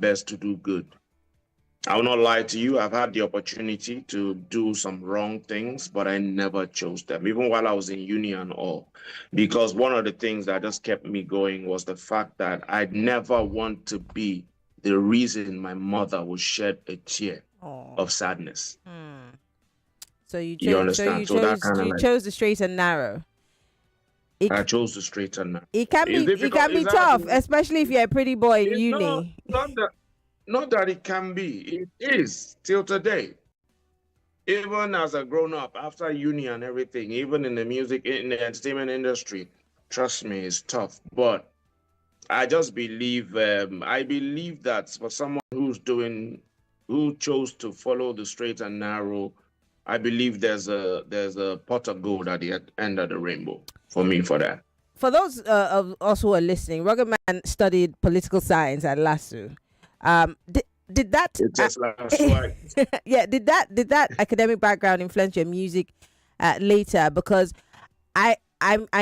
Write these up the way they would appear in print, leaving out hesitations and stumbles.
best to do good. I will not lie to you. I've had the opportunity to do some wrong things, but I never chose them, even while I was in uni and all. Because one of the things that just kept me going was the fact that I'd never want to be the reason my mother would shed a tear Oh. of sadness. Hmm. So you You chose. So understand? So that kind of you like, chose the straight and narrow. It I chose the straight and narrow. it can It's be it difficult. can be It's hard. tough, especially if you're a pretty boy in It's uni. not that it can be. It is till today. Even as a grown up, after uni and everything, even in the music, in the entertainment industry, trust me, it's tough. But I believe that for someone who chose to follow the straight and narrow, I believe there's a pot of gold at the end of the rainbow for me for that. For those of us who are listening, Ruggedman studied political science at LASU. Did that? It's just like swag. Yeah, did that academic background influence your music later? Because I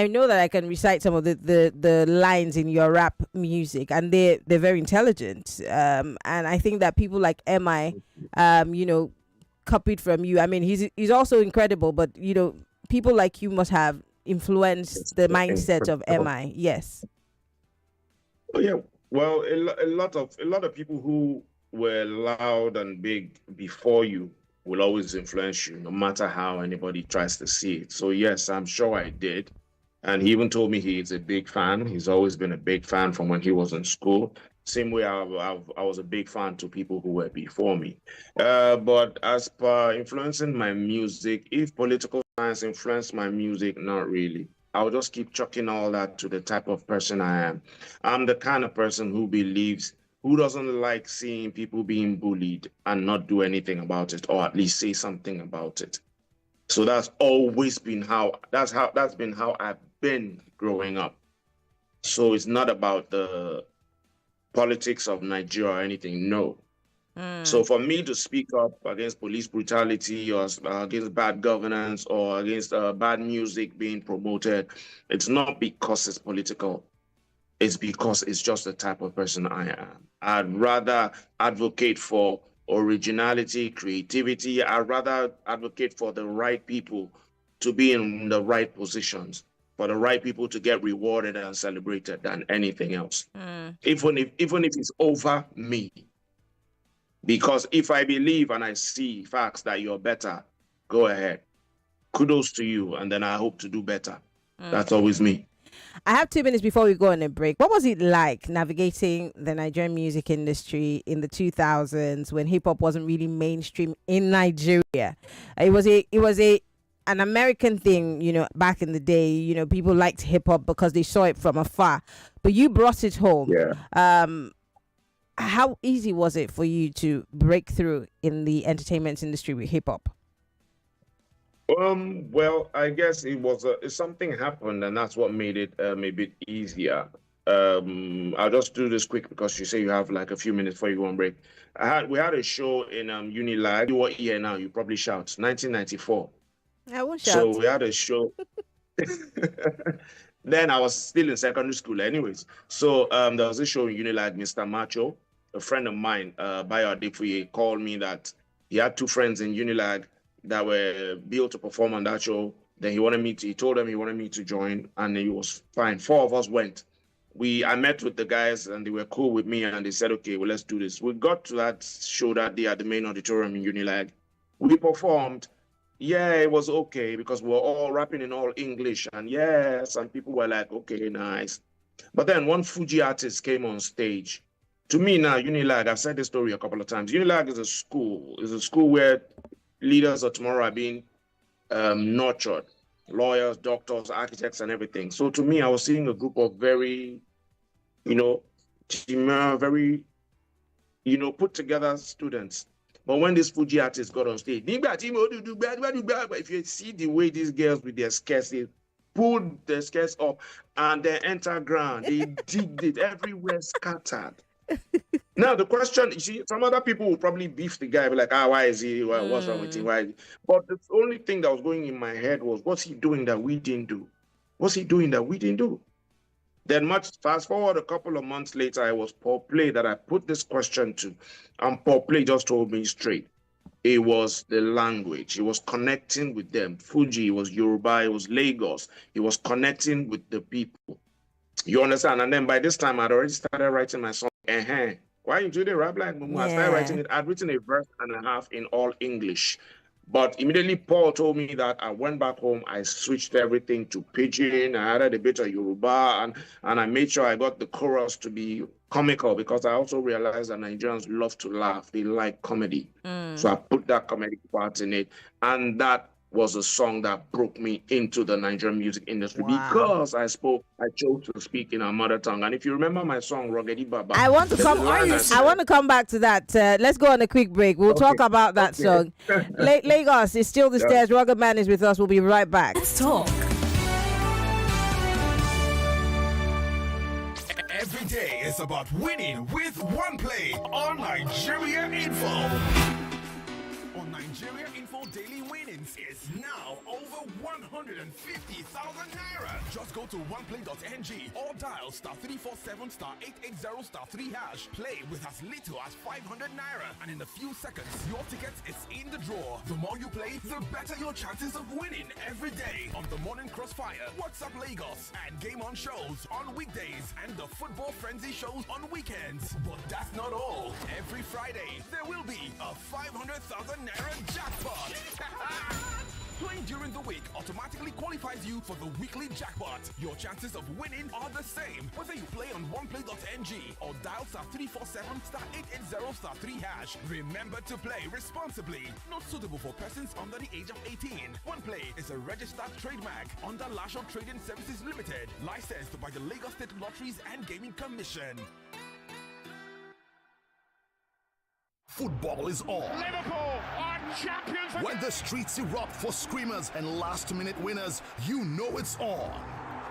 know that I can recite some of the lines in your rap music, and they're very intelligent. And I think that people like Mi, copied from you. I mean, he's also incredible, but people like you must have influenced the mindset of Mi. Yes. Oh yeah. Well, a lot of people who were loud and big before you will always influence you, no matter how anybody tries to see it. So yes, I'm sure I did. And he even told me he's a big fan. He's always been a big fan from when he was in school. Same way I was a big fan to people who were before me. But as per influencing my music, if political science influenced my music, not really. I'll just keep chucking all that to the type of person I am. I'm the kind of person who doesn't like seeing people being bullied and not do anything about it, or at least say something about it. So that's been how I've been growing up. So it's not about the politics of Nigeria or anything. No. So Mm. for me to speak up against police brutality or against bad governance or against bad music being promoted, it's not because it's political. It's because it's just the type of person I am. I'd rather advocate for originality, creativity. I'd rather advocate for the right people to be in the right positions, for the right people to get rewarded and celebrated than anything else. Mm. Even if it's over me. Because if I believe and I see facts that you're better, go ahead. Kudos to you, and then I hope to do better. That's Okay. always me. I have 2 minutes before we go on a break. What was it like navigating the Nigerian music industry in the 2000s when hip hop wasn't really mainstream in Nigeria? It was a an American thing, back in the day. People liked hip hop because they saw it from afar, but you brought it home. Yeah. Um, how easy was it for you to break through in the entertainment industry with hip hop? Well, I guess something happened, and that's what made it a bit easier. I'll just do this quick because you say you have like a few minutes before you go on break. We had a show in Unilag. What year now? You probably shout 1994. I won't So shout. we had a show. Then I was still in secondary school, anyways. So there was a show in Unilag. Mr. Macho, a friend of mine, Bayo Adefuye, called me that he had two friends in Unilag that were billed to perform on that show. Then he told them he wanted me to join, and it was fine. Four of us went. I met with the guys, and they were cool with me, and they said, okay, well, let's do this. We got to that show that day at the main auditorium in Unilag. We performed. Yeah, it was okay because we were all rapping in all English, and yeah, some people were like, okay, nice. But then one Fuji artist came on stage. To me now, Unilag, I've said this story a couple of times. Unilag is a school where leaders of tomorrow are being nurtured, lawyers, doctors, architects, and everything. So to me, I was seeing a group of very, you know, very, put together students. But when this Fuji artist got on stage, if you see the way these girls with their skirts, they pulled their skirts up and they enter ground, they digged it everywhere, scattered. Now the question, you see, some other people will probably beef the guy, be like, why is he? What's wrong with him? Mm. Why? But the only thing that was going in my head was, what's he doing that we didn't do? What's he doing that we didn't do? Then much fast forward a couple of months later, it was Paul Play that I put this question to. And Paul Play just told me straight. It was the language. He was connecting with them. Fuji, it was Yoruba, it was Lagos. He was connecting with the people. You understand? And then by this time, I'd already started writing my song. Why you do the rap like Mumu? I started writing it. I'd written a verse and a half in all English. But immediately Paul told me that I went back home, I switched everything to pidgin, I added a bit of Yoruba, and I made sure I got the chorus to be comical because I also realized that Nigerians love to laugh. They like comedy. So I put that comedic part in it. And that was a song that broke me into the Nigerian music industry because I chose to speak in our mother tongue. And if you remember my song Ruggedman, I want to come back to that. Let's go on a quick break. We'll talk about that song. Lagos is still the stairs. Ruggedman is with us. We'll be right back. Let's talk. Every day is about winning with one play on Nigeria Info. On Nigeria Info Daily Winnings is now over 150,000 naira. Just go to oneplay.ng or dial *347 *880 #3#. Play with as little as 500 naira, and in a few seconds, your ticket is in the draw. The more you play, the better your chances of winning every day on the Morning Crossfire, WhatsApp Lagos, and Game On shows on weekdays, and the Football Frenzy shows on weekends. But that's not all. Every Friday, there will be a 500,000 naira jackpot. Playing during the week automatically qualifies you for the weekly jackpot. Your chances of winning are the same whether you play on oneplay.ng or dial *347 *880 #3#. Remember to play responsibly. Not suitable for persons under the age of 18. OnePlay is a registered trademark under Lasho Trading Services Limited, licensed by the Lagos State Lotteries and Gaming Commission. Football is on. Liverpool are champions. When the streets erupt for screamers and last-minute winners, you know it's on.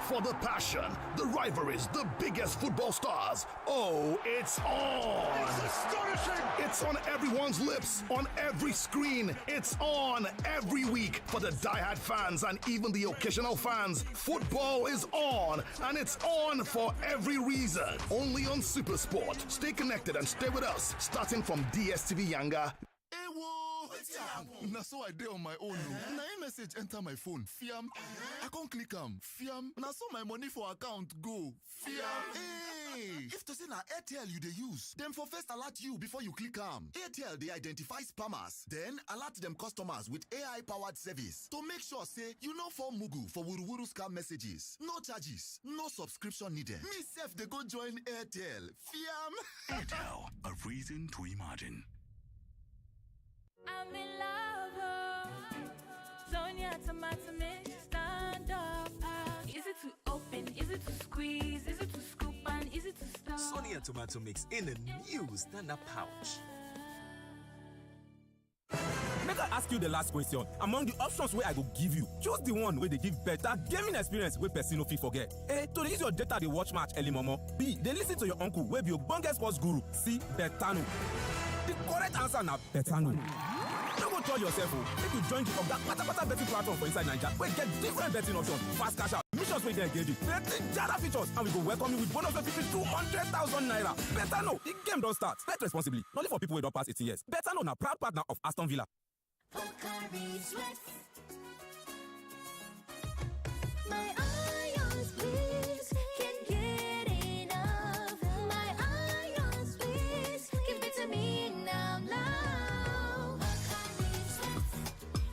For the passion, the rivalries, the biggest football stars. Oh, it's on. It's astonishing. It's on everyone's lips, on every screen. It's on every week for the die-hard fans and even the occasional fans. Football is on, and it's on for every reason. Only on SuperSport. Stay connected and stay with us, starting from DSTV Yanga. Na so I did on my own. Na a message enter my phone. Fiam. I can't click am. Fiam. Na so my money for account go. Fiam. Hey. If to say na Airtel you dey use, them for first alert you before you click am. Airtel they identify spammers, then alert them customers with AI powered service to make sure say you no fall mugu for wuruwuru scam messages. No charges, no subscription needed. Me self they go join Airtel. Fiam. Airtel, a reason to imagine. I'm in love, Sonia tomato mix, stand up. Is it to open? Is it to squeeze? Is it to scoop? And is it to stir? Sonia tomato mix in a new stand-up pouch. Make I ask you the last question. Among the options where I go give you, choose the one where they give better gaming experience where person no fit forget. A, to use your data they watch match early momo. B, they listen to your uncle where be your bungest sports guru. C, Betano. The correct answer now Betano. You go tell yourself, if you join the that betting platform for inside Nigeria, we get different betting options, fast cash out, missions where they engage you, betting data features, and we go welcome you with bonus of 200,000 naira. Betano, the game don't start. Bet responsibly. Only for people who don't pass 18 years. Betano na proud partner of Aston Villa. My ions, please, can't get enough. My ions, please, give it to me now, now.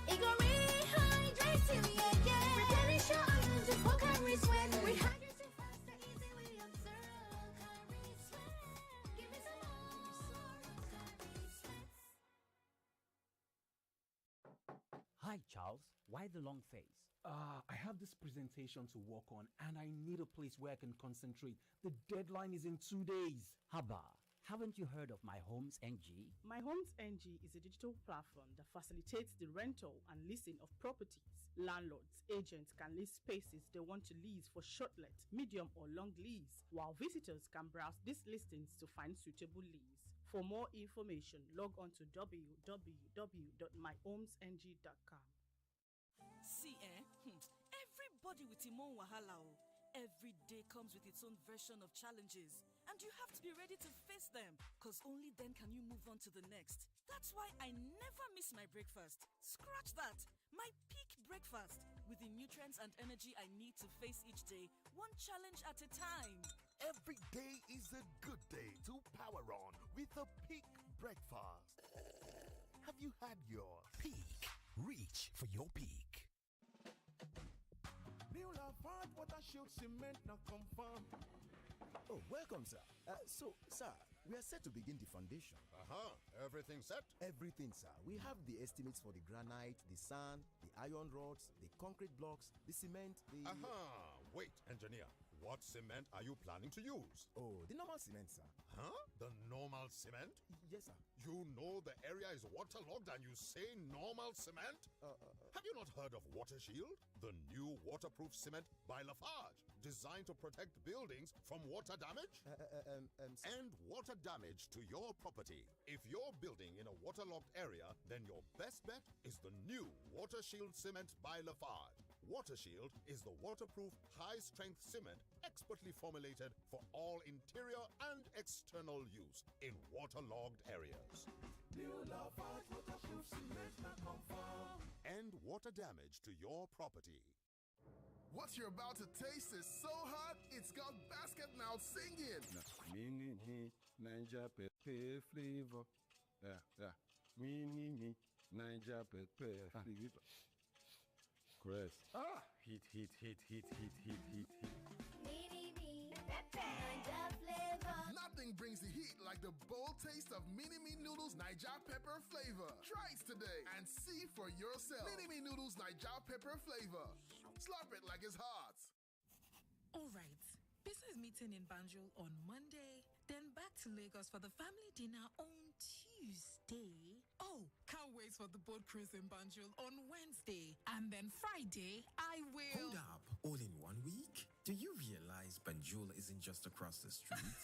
It gon' rehydrate you, yeah. Replenish your ions with Pocari Sweat. Rehydrate you faster, easy we observe. Pocari Sweat, give me some more. Pocari Sweat. Hi, Charles. Why the long face? I have this presentation to work on and I need a place where I can concentrate. The deadline is in 2 days. Haba, haven't you heard of My Homes NG? My Homes NG is a digital platform that facilitates the rental and leasing of properties. Landlords, agents can list spaces they want to lease for short-let, medium or long lease, while visitors can browse these listings to find suitable lease. For more information, log on to www.myhomesng.com. See, everybody with him own wahala. Every day comes with its own version of challenges, and you have to be ready to face them, because only then can you move on to the next. That's why I never miss my breakfast. Scratch that! My peak breakfast, with the nutrients and energy I need to face each day, one challenge at a time. Every day is a good day to power on with a peak breakfast. Have you had your peak? Reach for your peak. New Lafarge Water Shield Cement now confirm. Oh, welcome, sir. Sir, we are set to begin the foundation. Everything set? Everything, sir. We have the estimates for the granite, the sand, the iron rods, the concrete blocks, the cement, the... Wait, engineer. What cement are you planning to use? Oh, the normal cement, sir. Huh? The normal cement? Yes, sir. You know the area is waterlogged and you say normal cement? Have you not heard of Water Shield? The new waterproof cement by Lafarge, designed to protect buildings from water damage and water damage to your property. If you're building in a waterlogged area, then your best bet is the new Water Shield cement by Lafarge. Water Shield is the waterproof, high-strength cement expertly formulated for all interior and external use in waterlogged areas. New Lafarge Water Shield Cement now confirm. And water damage to your property. What you're about to taste is so hot, it's got basket mouth singing. Mini me, Niger pepper flavor. Yeah. Mini me, Niger pepper flavor. Chris. Heat. Nothing brings the heat like the bold taste of Mini Me Noodles Niger Pepper Flavor. Try it today and see for yourself. Mini Me Noodles Niger Pepper Flavor. Slap it like it's hot. All right. Business meeting in Banjul on Monday, then back to Lagos for the family dinner on Tuesday. Oh, can't wait for the boat cruise in Banjul on Wednesday. And then Friday, I will... Hold up, all in 1 week? Do you realize Banjul isn't just across the street?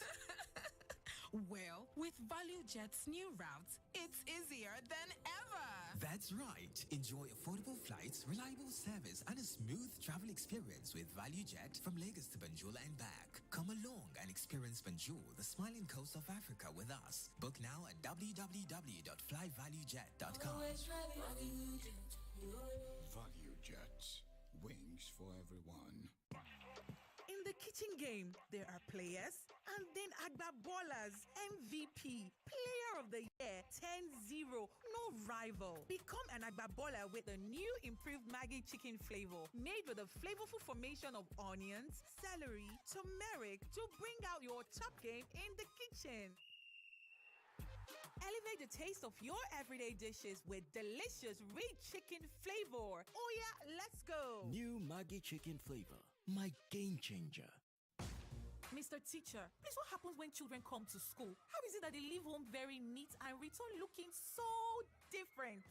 Well, with Value Jet's new routes, it's easier than ever. That's right. Enjoy affordable flights, reliable service, and a smooth travel experience with Value Jet from Lagos to Banjul and back. Come along and experience Banjul, the smiling coast of Africa, with us. Book now at www.flyvaluejet.com. Value Jet. Wings for everyone. In the kitchen game, there are players and then Agba Ballers. MVP, Player of the Year, 10-0, no rival. Become an Agba Baller with the new improved Maggi chicken flavor, made with a flavorful formation of onions, celery, turmeric to bring out your top game in the kitchen. Elevate the taste of your everyday dishes with delicious rich chicken flavor. Oh yeah, let's go. New Maggi chicken flavor, my game changer. Mr. Teacher, please, what happens when children come to school? How is it that they leave home very neat and return looking so different?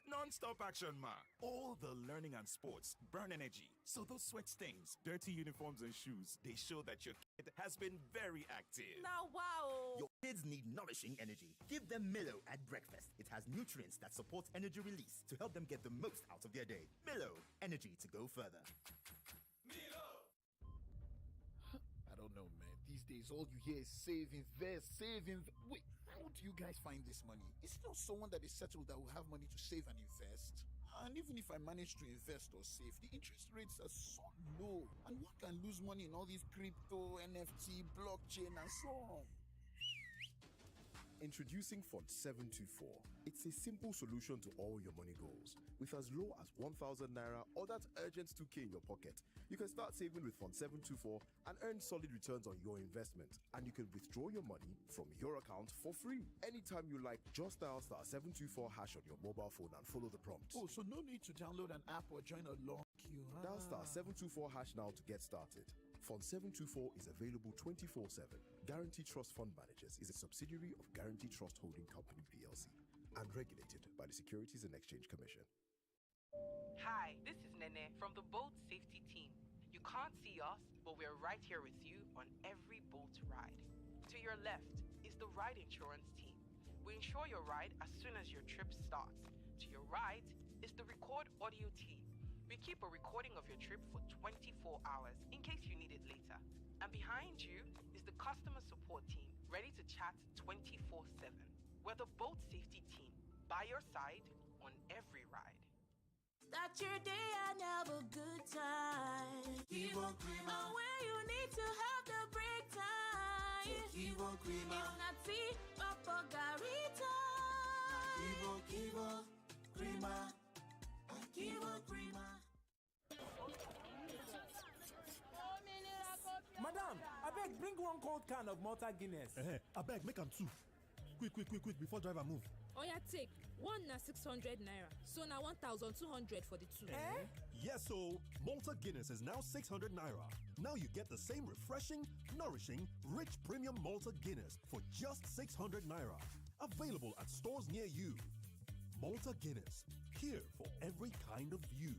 Non-stop action, ma. All the learning and sports burn energy. So those sweat stains, dirty uniforms and shoes, they show that your kid has been very active. Now, wow. Your kids need nourishing energy. Give them Milo at breakfast. It has nutrients that support energy release to help them get the most out of their day. Milo, energy to go further. I don't know, man. These days, all you hear is save, invest, save, Wait, how do you guys find this money? Is it not someone that is settled that will have money to save and invest? And even if I manage to invest or save, the interest rates are so low. And one can lose money in all these crypto, NFT, blockchain, and so on. Introducing Fund 724. It's a simple solution to all your money goals. With as low as 1,000 Naira or that urgent 2K in your pocket, you can start saving with Fund 724 and earn solid returns on your investment. And you can withdraw your money from your account for free. Anytime you like, just dial star 724 hash on your mobile phone and follow the prompt. Oh, so no need to download an app or join a long queue. Dial star 724 hash now to get started. Fund 724 is available 24/7. Guarantee Trust Fund Managers is a subsidiary of Guarantee Trust Holding Company PLC and regulated by the Securities and Exchange Commission. Hi, this is Nene from the boat safety team. You can't see us, but we're right here with you on every boat ride. To your left is the ride insurance team. We insure your ride as soon as your trip starts. To your right is the record audio team. We keep a recording of your trip for 24 hours in case you need it later. And behind you is the customer support team, ready to chat 24/7. We're the boat safety team, by your side on every ride. Start your day and have a good time. Kivo Creamer. And where you need to have the break time. Kivo Creamer. If not tea, Papa Garita. Kivo Creamer. Kivo Creamer. Madam, I beg, bring one cold can of Malta Guinness. I beg, make am two. Quick, before driver move. Oh yeah, take. One na 600 naira. So na 1,200 for the two. Yes, so Malta Guinness is now 600 naira. Now you get the same refreshing, nourishing, rich premium Malta Guinness for just 600 naira. Available at stores near you. Malta Guinness, here for every kind of you.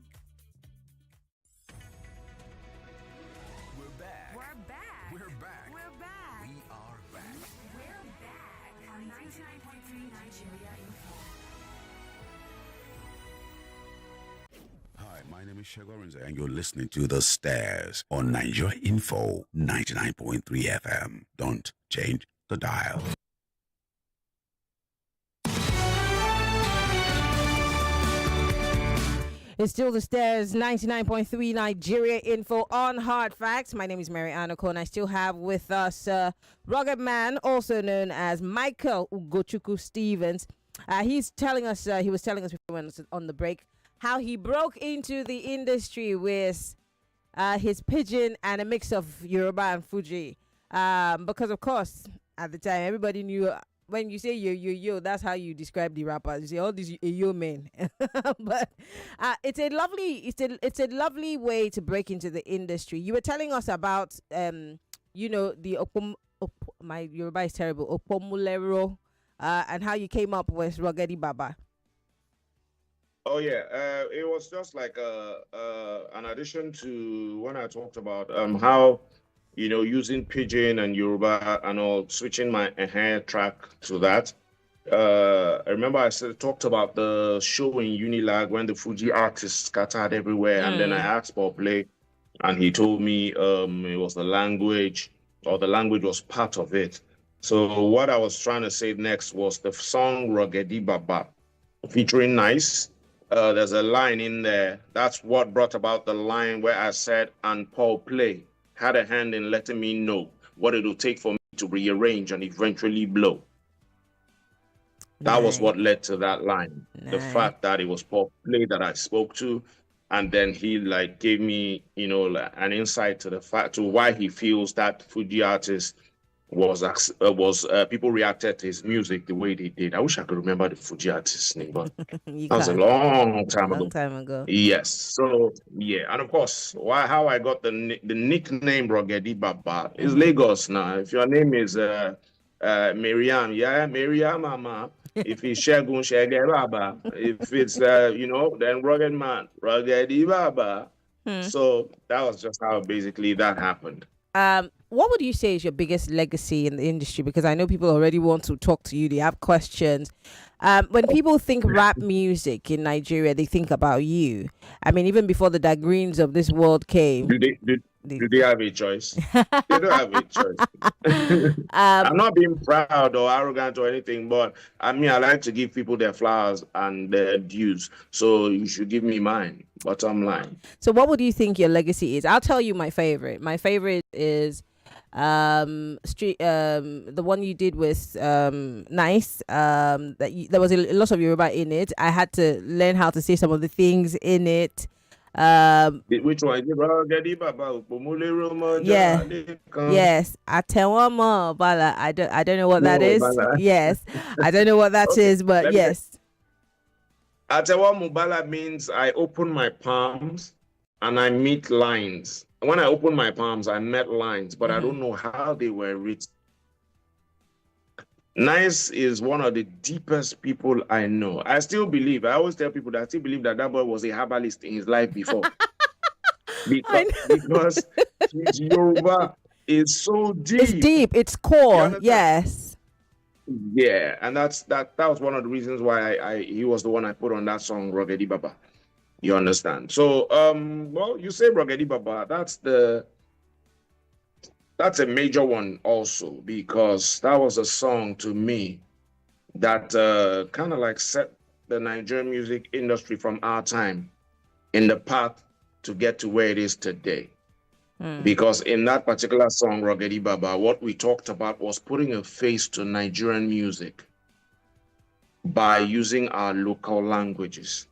We're back. We're back. We're back. We're back. We are back. We're back on 99.3 Nigeria Info. Hi, my name is Shagorinze, and you're listening to The Stairs on Nigeria Info 99.3 FM. Don't change the dial. It's still The Stairs, 99.3 Nigeria Info on Hard Facts. My name is Maryann Okon. I still have with us Ruggedman, also known as Michael Ugochukwu Stevens. He's telling us, he was telling us before we went on the break, how he broke into the industry with his pidgin and a mix of Yoruba and Fuji. Because, of course, at the time, everybody knew when you say yo, that's how you describe the rappers. You say all these yo men. But it's a lovely way to break into the industry. You were telling us about the my Yoruba is terrible, Opomulero, and how you came up with Ruggedy Baba. Oh yeah, it was just like an addition to when I talked about how using pidgin and Yoruba and all, switching my hair track to that. I remember I talked about the show in Unilag when the Fuji artists scattered everywhere, and then I asked for play, and he told me it was the language, or the language was part of it. So what I was trying to say next was the song Ruggedy Baba, featuring Nice. There's a line in there. That's what brought about the line where I said, and Paul Play had a hand in letting me know what it will take for me to rearrange and eventually blow. That was what led to that line. The fact that it was Paul Play that I spoke to, and then he gave me, an insight to the fact to why he feels that Fuji artist was people reacted to his music the way they did. I wish I could remember the Fuji artist's name, but that was a long time ago. Yes. So yeah, and of course, how I got the nickname Ruggedy Baba is Lagos now. If your name is Maryann, Maryann Mama. If it's Shegun Shege Baba, if it's then Ruggedman, Ruggedy Baba. So that was just how basically that happened. What would you say is your biggest legacy in the industry? Because I know people already want to talk to you. They have questions. When people think rap music in Nigeria, they think about you. I mean, even before the Dagreens of this world came. Do they have a choice? They don't have a choice. I'm not being proud or arrogant or anything, but I like to give people their flowers and their dues. So you should give me mine. Bottom line. So what would you think your legacy is? I'll tell you my favorite. My favorite is the one you did with Nice. There was a lot of Yoruba in it. I had to learn how to say some of the things in it. Which one? Yeah. Yes. I tell one more, but I don't know what that is. Yes. I don't know what that is, but yes. Atewa Mubala means I open my palms and I meet lines. When I open my palms, I met lines, but I don't know how they were written. Nice is one of the deepest people I know. I always tell people that I still believe that boy was a herbalist in his life before. because his Yoruba is so deep. It's deep. It's core. Yes. Yeah, and that was one of the reasons why he was the one I put on that song, Ruggedy Baba. You understand? So, well, you say Rogedi Baba, that's a major one also, because that was a song to me that kind of like set the Nigerian music industry from our time in the path to get to where it is today. Because in that particular song, Rogedi Baba, what we talked about was putting a face to Nigerian music by using our local languages.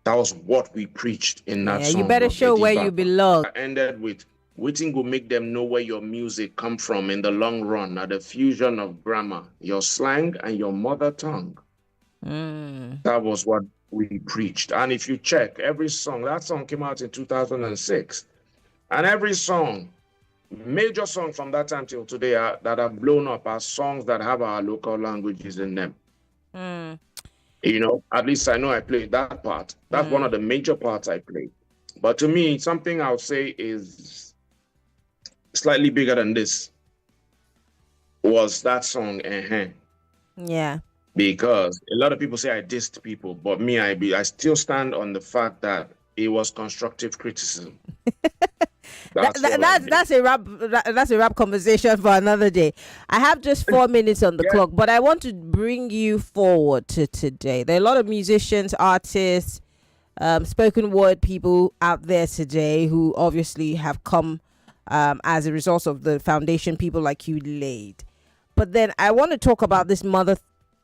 That was what we preached in that song. You better show where you belong. I ended with waiting will make them know where your music come from in the long run, at the fusion of grammar, your slang, and your mother tongue. That was what we preached. And if you check every song, that song came out in 2006. And every song, major song from that time till today that have blown up are songs that have our local languages in them. You know, at least I know I played that part. That's one of the major parts I played. But to me, something I would say is slightly bigger than this was that song, Yeah. Because a lot of people say I dissed people, but me, I still stand on the fact that it was constructive criticism. That's a wrap conversation for another day. I have just 4 minutes on the clock, but I want to bring you forward to today. There are a lot of musicians, artists, spoken word people out there today who obviously have come as a result of the foundation people like you laid. But then I want to talk about this mother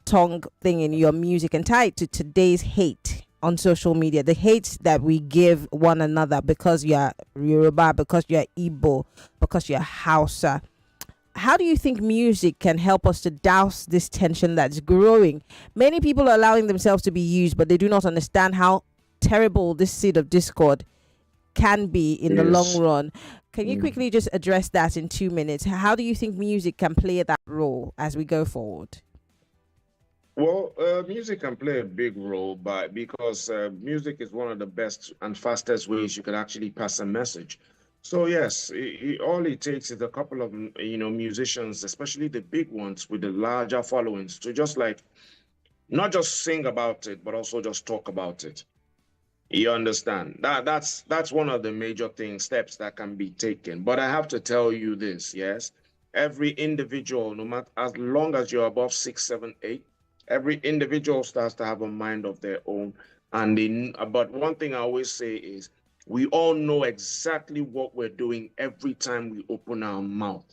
tongue thing in your music and tie it to today's hate on social media, the hate that we give one another because you're Yoruba, because you're Igbo, because you're Hausa. How do you think music can help us to douse this tension that's growing? Many people are allowing themselves to be used, but they do not understand how terrible this seed of discord can be in the long run. Can you quickly just address that in 2 minutes? How do you think music can play that role as we go forward? Well, music can play a big role because music is one of the best and fastest ways you can actually pass a message. So yes, all it takes is a couple of musicians, especially the big ones with the larger followings, to just like not just sing about it, but also just talk about it. You understand? That's one of the major steps that can be taken. But I have to tell you this, yes, every individual, no matter as long as you're above 6, 7, 8. Every individual starts to have a mind of their own. But one thing I always say is we all know exactly what we're doing every time we open our mouth.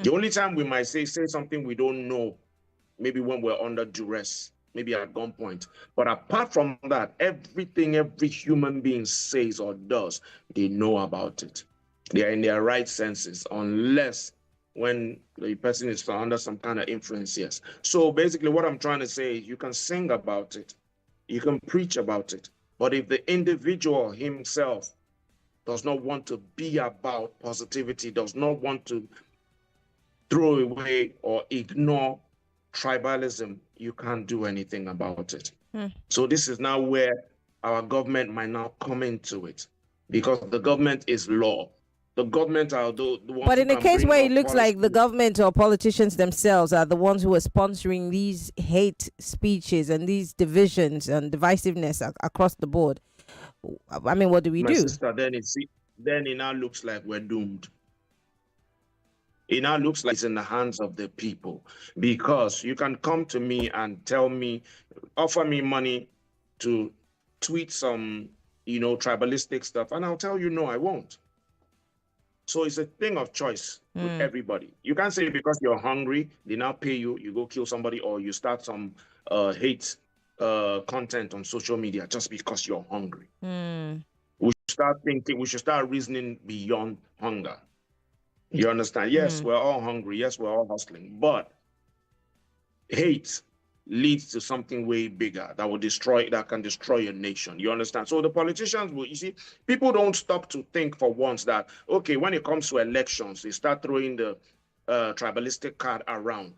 The only time we might say something we don't know, maybe when we're under duress, maybe at gunpoint. But apart from that, everything every human being says or does, they know about it. They are in their right senses, unless when the person is under some kind of influence, yes. So basically what I'm trying to say is you can sing about it, you can preach about it, but if the individual himself does not want to be about positivity, does not want to throw away or ignore tribalism, you can't do anything about it. So this is now where our government might now come into it, because the government is law. The government are the ones. But in the case where it looks like the government or politicians themselves are the ones who are sponsoring these hate speeches and these divisions and divisiveness across the board, I mean, what do we do? Sister, then it now looks like we're doomed. It now looks like it's in the hands of the people, because you can come to me and offer me money to tweet some, tribalistic stuff, and I'll tell you, no, I won't. So it's a thing of choice with everybody. You can't say because you're hungry, they now pay you, you go kill somebody, or you start some hate content on social media just because you're hungry. We should start reasoning beyond hunger. You understand? Yes, we're all hungry. Yes, we're all hustling. But hate leads to something way bigger that can destroy a nation. You understand? So the politicians people don't stop to think for once that, okay, when it comes to elections, they start throwing the tribalistic card around.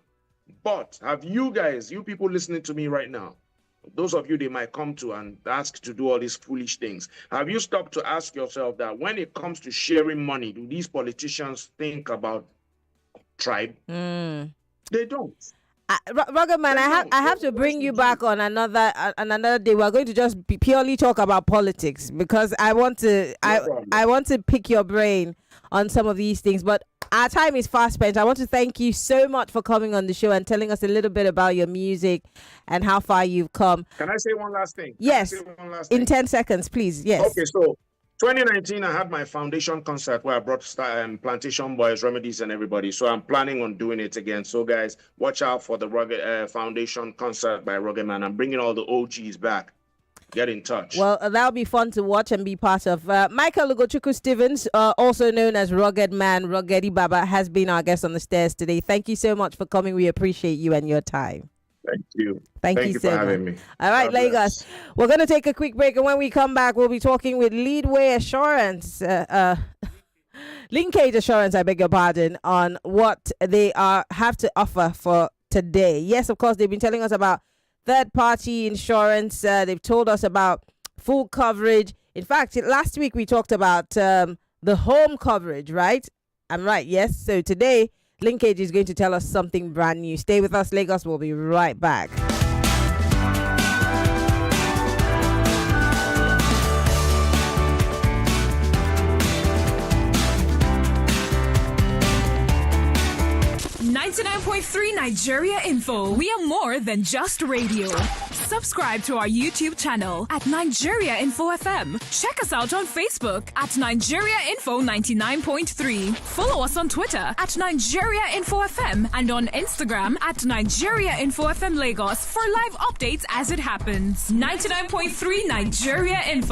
But have you people listening to me right now, those of you they might come to and ask to do all these foolish things, have you stopped to ask yourself that when it comes to sharing money, do these politicians think about tribe? They don't. Ruggedman, I have to bring you back on another day. We're going to just purely talk about politics because I want to I want to pick your brain on some of these things. But our time is fast spent. I want to thank you so much for coming on the show and telling us a little bit about your music and how far you've come. Can I say one last thing? Yes, in 10 seconds, please. Yes. Okay, so 2019, I had my foundation concert where I brought Plantation Boys, Remedies, and everybody. So I'm planning on doing it again. So guys, watch out for the foundation concert by Ruggedman. I'm bringing all the OGs back. Get in touch. Well, that'll be fun to watch and be part of. Michael Ugochukwu Stevens, also known as Ruggedman, Ruggedi Baba, has been our guest on the stairs today. Thank you so much for coming. We appreciate you and your time. Thank you. Thank you for having me. All right, God Lagos. bless. We're going to take a quick break, and when we come back, we'll be talking with Leadway Assurance, Linkage Assurance, I beg your pardon, on what they have to offer for today. Yes, of course, they've been telling us about third-party insurance. They've told us about full coverage. In fact, last week we talked about the home coverage, right? I'm right, yes. So today, Linkage is going to tell us something brand new. Stay with us, Lagos. We'll be right back. .3 Nigeria Info. We are more than just radio. Subscribe to our YouTube channel at Nigeria Info FM. Check us out on Facebook at Nigeria Info 99.3. Follow us on Twitter at Nigeria Info FM and on Instagram at Nigeria Info FM Lagos for live updates as it happens. 99.3 Nigeria Info.